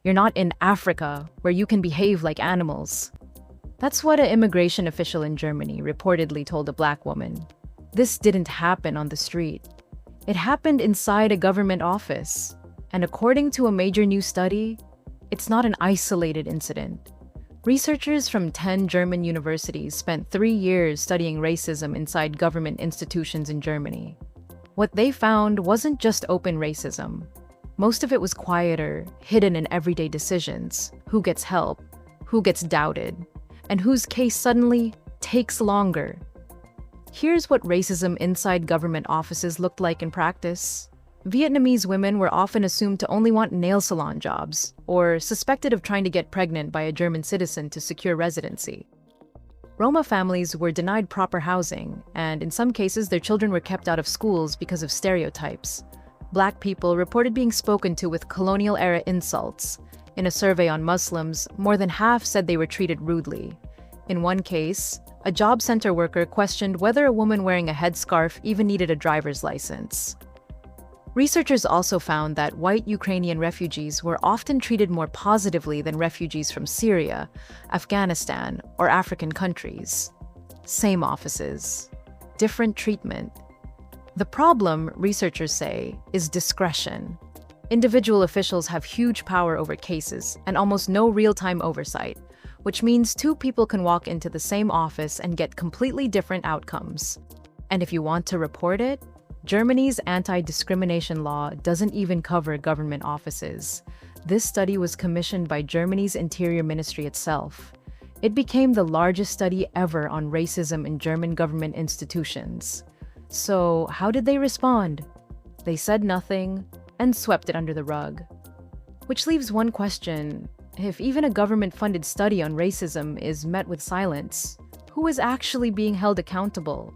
You're not in Africa, where you can behave like animals. That's what an immigration official in Germany reportedly told a black woman. This didn't happen on the street. It happened inside a government office. And according to a major new study, it's not an isolated incident. Researchers from 10 German universities spent 3 years studying racism inside government institutions in Germany. What they found wasn't just open racism. Most of it was quieter, hidden in everyday decisions: who gets help, who gets doubted, and whose case suddenly takes longer. Here's what racism inside government offices looked like in practice. Vietnamese women were often assumed to only want nail salon jobs, or suspected of trying to get pregnant by a German citizen to secure residency. Roma families were denied proper housing, and in some cases their children were kept out of schools because of stereotypes. Black people reported being spoken to with colonial-era insults. In a survey on Muslims, more than half said they were treated rudely. In one case, a job center worker questioned whether a woman wearing a headscarf even needed a driver's license. Researchers also found that white Ukrainian refugees were often treated more positively than refugees from Syria, Afghanistan, or African countries. Same offices, different treatment. The problem, researchers say, is discretion. Individual officials have huge power over cases and almost no real-time oversight, which means two people can walk into the same office and get completely different outcomes. And if you want to report it, Germany's anti-discrimination law doesn't even cover government offices. This study was commissioned by Germany's Interior Ministry itself. It became the largest study ever on racism in German government institutions. So, how did they respond? They said nothing and swept it under the rug. Which leaves one question: if even a government-funded study on racism is met with silence, who is actually being held accountable?